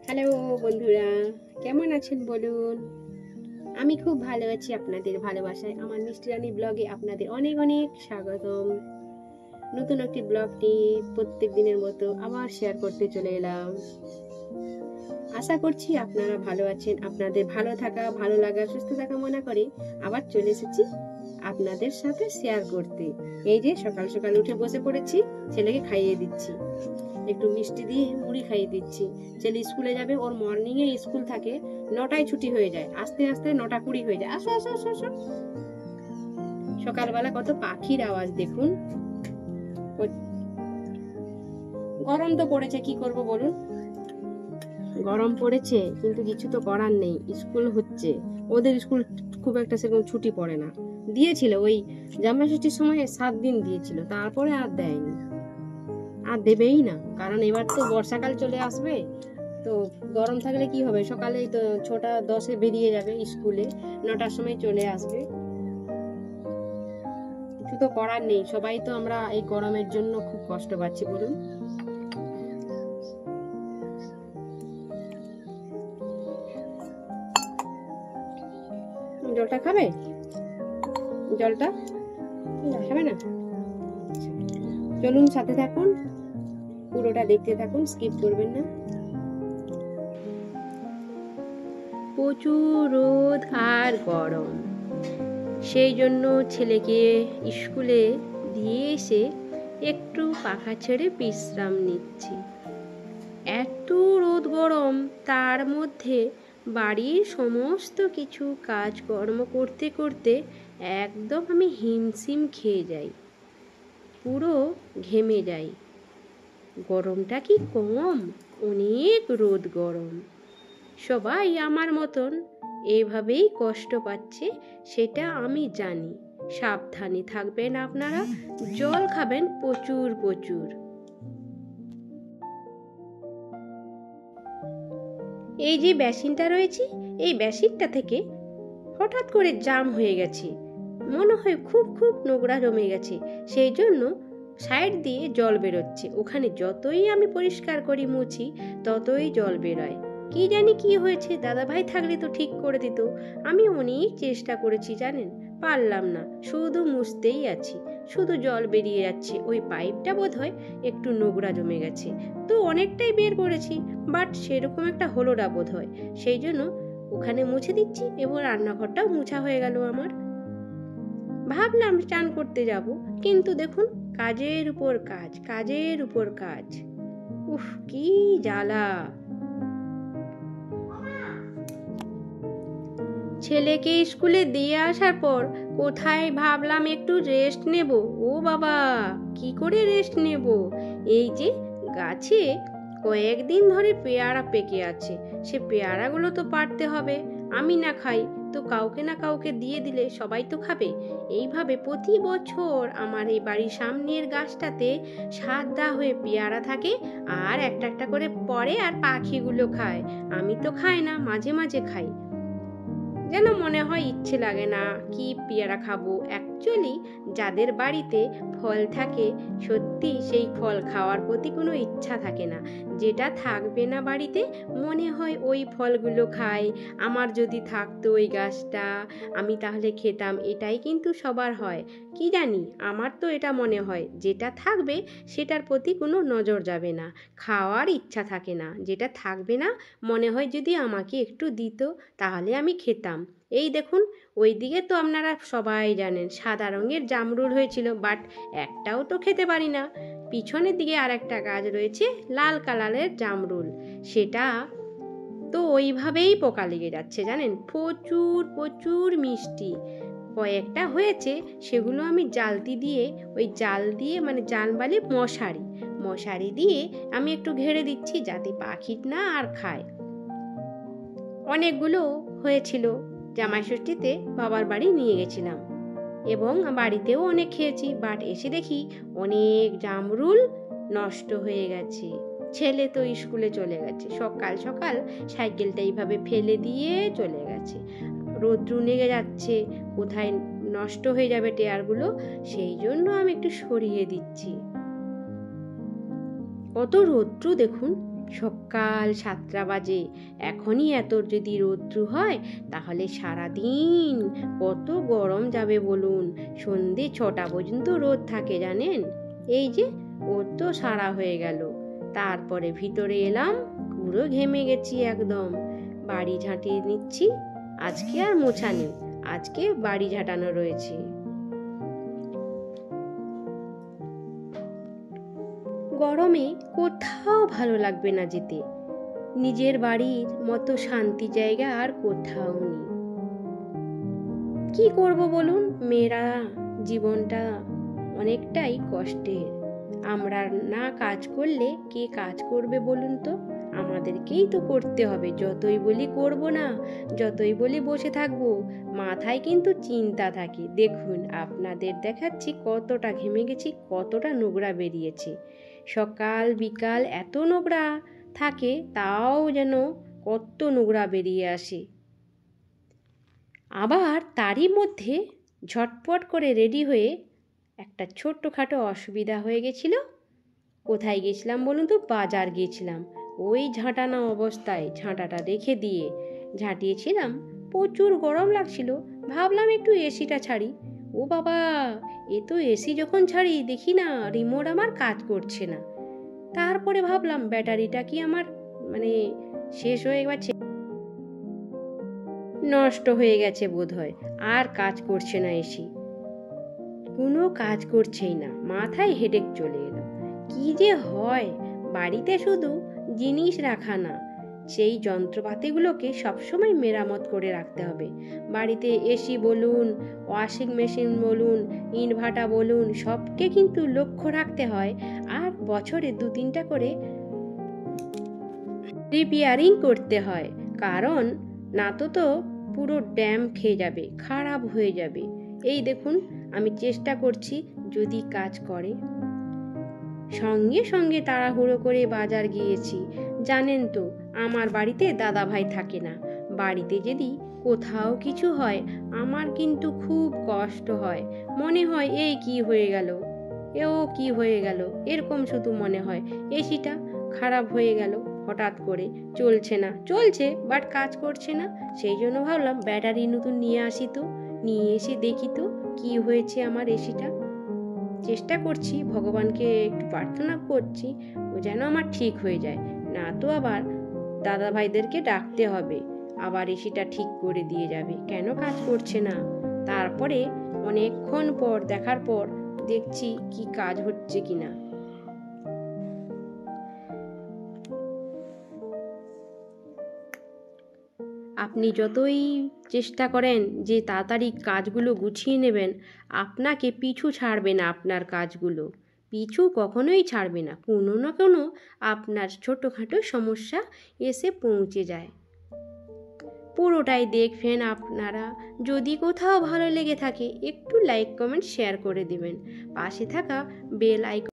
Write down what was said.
Hello বন্ধুরা, কেমন আছেন বলুন? আমি খুব ভালো আছি। আপনাদের ভালোবাসায় আমার মিষ্টি রানী ব্লগে আপনাদের অনেক অনেক স্বাগতম। নতুন একটি ব্লগটি প্রত্যেক দিনের মতো আবার শেয়ার করতে চলে এলাম। আশা করছি আপনারা ভালো আছেন। আপনাদের ভালো থাকা, ভালো লাগা, সুস্থ থাকা মনে করে আবার চলে এসেছি আপনাদের সাথে শেয়ার করতে। এই যে সকাল সকাল উঠে বসে পড়েছি, ছেলেকে খাইয়ে দিচ্ছি, একটু মিষ্টি দিয়ে মুড়ি খাইয়ে দিচ্ছি। ছেলে স্কুলে যাবে, ওর মর্নিং এ স্কুল থাকে, 9টায় ছুটি হয়ে যায়, আস্তে আস্তে 9টা 20 হয়ে যায়। আসো আসো আসো আসো। সকালবেলা কত পাখির আওয়াজ দেখুন। গরম তো পড়েছে, কি করব বলুন? গরম পড়েছে কিন্তু কিছু তো করার নেই, স্কুল হচ্ছে। ওদের স্কুল খুব একটা সেরকম ছুটি পড়ে না। দিয়েছিল ওই জামাই ষষ্ঠীর সময় 7 দিন দিয়েছিল, তারপরে আর দেয়নি, আর দেবেই না। কারণ এবার তো বর্ষাকাল চলে আসবে, তো গরম থাকলে কি হবে, সকালেই তো 6টা 10-এ বেরিয়ে যাবে স্কুলে, 9টার সময় চলে আসবে। কিছু তো করার নেই, সবাই তো আমরা এই গরমের জন্য খুব কষ্ট পাচ্ছি বলুন। জলটা খাবে? জলটা খাবে না? চলুন সাথে থাকুন, পুরোটা দেখতে থাকুন, স্কিপ করবেন না। প্রচুর রোদ আর গরম, সেই জন্য ছেলেকে স্কুলে দিয়ে এসে একটু পাখা ছেড়ে বিশ্রাম নিচ্ছি। এত রোদ গরম, তার মধ্যে বাড়ির সমস্ত কিছু কাজকর্ম করতে করতে একদম আমি হিমশিম খেয়ে যাই, পুরো ঘেমে যাই। গরমটা কি কম? অনেক রোদ গরম। সবাই আমার মতন এভাবেই কষ্ট পাচ্ছে, সেটা আমি জানি। সাবধানে থাকবেন আপনারা, জল খাবেন প্রচুর প্রচুর। এই যে বেসিনটা রয়েছে, এই বেসিনটা থেকে হঠাৎ করে জাম হয়ে গেছে, মনে হয় খুব খুব নোংরা জমে গেছে, সেই জন্য সাইড দিয়ে জল বেরোচ্ছে। ওখানে যতই আমি পরিষ্কার করি, মুছি, ততই জল বেরোয়। কি জানি কি হয়েছে, দাদা ভাই থাকলে তো ঠিক করে দিত। আমি অনেক চেষ্টা করেছি জানেন, পারলাম না, শুধু মুছতেই আছি, শুধু জল বেরিয়ে যাচ্ছে। ওই পাইপটা বোধহয় একটু নোংরা জমে গেছে, তো অনেকটাই বের করেছি, বাট সেরকম একটা হলো না বোধহয়, সেই জন্য ওখানে মুছে দিচ্ছি এবং রান্নাঘরটাও মুছা হয়ে গেল আমার। ভাবলাম চান করতে যাব, কিন্তু দেখুন কাজের উপর কাজ, কাজের উপর কাজ। উফ, কি জ্বালা। ছেলেকে স্কুলে দিয়ে আসার পর কোথায় ভাবলাম একটু রেস্ট নেব। ও বাবা, কি করে রেস্ট নেব? এই যে গাছে কয়েকদিন ধরে পেয়ারা পেকে আছে, সে পেয়ারাগুলো তো পাড়তে হবে। আমি না খাই তো কাউকে না কাউকে দিয়ে দিলে সবাই তো খাবে। এইভাবে প্রতি বছর আমার এই বাড়ির সামনের গাছটাতে সাদা হয়ে পেয়ারা থাকে, আর একটা একটা করে পড়ে আর পাখিগুলো খায়। আমি তো খাই না, মাঝে মাঝে খাই, যেন মনে হয় ইচ্ছে লাগে না কি পেয়ারা খাবো। অ্যাকচুয়ালি যাদের বাড়িতে ফল থাকে, সত্যি সেই ফল খাওয়ার প্রতি কোনো ইচ্ছা থাকে না। যেটা থাকবে না বাড়িতে, মনে হয় ওই ফলগুলো খাই। আমার যদি থাকতো ওই গাছটা, আমি তাহলে খেতাম, এটাই কিন্তু সবার হয়। কি জানি, আমার তো এটা মনে হয়, যেটা থাকবে সেটার প্রতি কোনো নজর যাবে না, খাওয়ার ইচ্ছা থাকে না। যেটা থাকবে না, মনে হয় যদি আমাকে একটু দিত তাহলে আমি খেতাম। এই দেখুন, ওই দিকে তো আপনারা সবাই জানেন সাদা রঙের জামরুল হয়েছিল, বাট একটাও তো খেতে পারি না। পিছনের দিকে আর একটা গাছ রয়েছে লাল কালারের জামরুল, সেটা তো ওইভাবেই পোকা লেগে যাচ্ছে জানেন, প্রচুর প্রচুর মিষ্টি। কয়েকটা হয়েছে, সেগুলো আমি জালতি দিয়ে, ওই জাল দিয়ে মানে জাল বালি মশারি দিয়ে আমি একটু ঘেরে দিচ্ছি, যাতে পাখি না আর খায়। অনেকগুলো হয়েছিল, জামাই ষষ্ঠীতে বাবার বাড়ি নিয়ে গেছিলাম এবং বাড়িতেও অনেক খেয়েছি, বাট এসে দেখি অনেক জামরুল নষ্ট হয়ে গেছে। ছেলে তো স্কুলে চলে গেছে, সকাল সকাল সাইকেলটা এইভাবে ফেলে দিয়ে চলে গেছে। রোদ্রু লেগে যাচ্ছে, কোথায় নষ্ট হয়ে যাবে টেয়ারগুলো, সেই জন্য আমি একটু সরিয়ে দিচ্ছি। কত রৌদ্র দেখুন, সকাল 7টা বাজে। এখনই এত যদি রৌদ্র হয় তাহলে সারাদিন কত গরম যাবে বলুন। সন্ধে 6টা পর্যন্ত রোদ থাকে জানেন। এই যে ওর তো সারা হয়ে গেল। তারপরে ভিতরে এলাম, পুরো ঘেমে গেছি একদম। বাড়ি ঝাঁটিয়ে নিচ্ছি। আজকে আর মোছা নেই, আজকে বাড়ি ঝাঁটানো রয়েছে। গরমে কোথাও ভালো লাগবে না যেতে। নিজের বাড়ির মতো শান্তি জায়গা আর কোথাও নেই। কি করব বলুন, মেয়েরা জীবনটা অনেকটাই কষ্টের। আমরা না কাজ করলে কে কাজ করবে বলুন তো? আমাদেরকেই তো করতে হবে। যতই বলি করব না, যতই বলি বসে থাকবো, মাথায় কিন্তু চিন্তা থাকে। দেখুন আপনাদের দেখাচ্ছি কতটা ঘেমে গেছি, কতটা নোংরা বেরিয়েছে। সকাল বিকাল এত নোংরা থাকে, তাও যেন কত নোংরা বেরিয়ে আসে। আবার তারই মধ্যে ঝটপট করে রেডি হয়ে একটা ছোট্টখাটো অসুবিধা হয়ে গেছিল। কোথায় গেছিলাম বলুন তো? বাজার গিয়েছিলাম। ওই ঝাঁটানো অবস্থায় ঝাঁটাটা রেখে দিয়ে ঝাঁটিয়েছিলাম। প্রচুর গরম লাগছিল, ভাবলাম একটু এসিটা ছাড়ি। ও বাবা, এ তো এসি যখন ছাড়ি দেখি না রিমোট আমার কাজ করছে না। তারপরে ভাবলাম ব্যাটারিটা কি আমার শেষ হয়ে গেছে, নষ্ট হয়ে গেছে বোধহয়, আর কাজ করছে না এসি। কোনো কাজ করছেই না, মাথায় হেডেক চলে এলো। কি যে হয়, বাড়িতে শুধু জিনিস রাখা না, সেই যন্ত্রপাতিগুলোকে সবসময় মেরামত করে রাখতে হবে। বাড়িতে এসি বলুন, ওয়াশিং মেশিন বলুন, ইনভার্টার বলুন, সবকে কিন্তু লক্ষ্য রাখতে হয়। আর বছরে 2-3টা করে রিপেয়ারিং করতে হয়, কারণ না তো পুরো ড্যাম খেয়ে যাবে, খারাপ হয়ে যাবে। এই দেখুন আমি চেষ্টা করছি যদি কাজ করে। সঙ্গে সঙ্গে তাড়াহুড়ো করে বাজার গিয়েছি। জানেন তো আমার বাড়িতে দাদা ভাই থাকে না। বাড়িতে যদি কোথাও কিছু হয় আমার কিন্তু খুব কষ্ট হয়। মনে হয় এই কি হয়ে গেল, এও কি হয়ে গেল, এরকম শুধু মনে হয়। এসিটা খারাপ হয়ে গেল হঠাৎ করে, চলছে না, চলছে বাট কাজ করছে না। সেই জন্য ভাবলাম ব্যাটারি নতুন নিয়ে আসি, তো নিয়ে এসে দেখি তো কি হয়েছে আমার এসিটা। চেষ্টা করছি, ভগবানকে একটু প্রার্থনা করছি ও যেন আমার ঠিক হয়ে যায়, না তো আবার দাদা ভাইদেরকে ডাকতে হবে, আবার এসিটা ঠিক করে দিয়ে যাবে কেন কাজ করছে না। তারপরে অনেকক্ষণ পর দেখার পর দেখছি কি কাজ হচ্ছে কিনা। আপনি যতই চেষ্টা করেন যে তাড়াতাড়ি কাজগুলো গুছিয়ে নেবেন, আপনাকে পিছু ছাড়বে না, আপনার কাজগুলো পিছু কখনোই ছাড়বে না। কোনো না কোনো আপনার ছোটোখাটো সমস্যা এসে পৌঁছে যায়। পুরোটাই দেখবেন আপনারা। যদি কোথাও ভালো লেগে থাকে একটু লাইক কমেন্ট শেয়ার করে দিবেন। পাশে থাকা বেল আইকন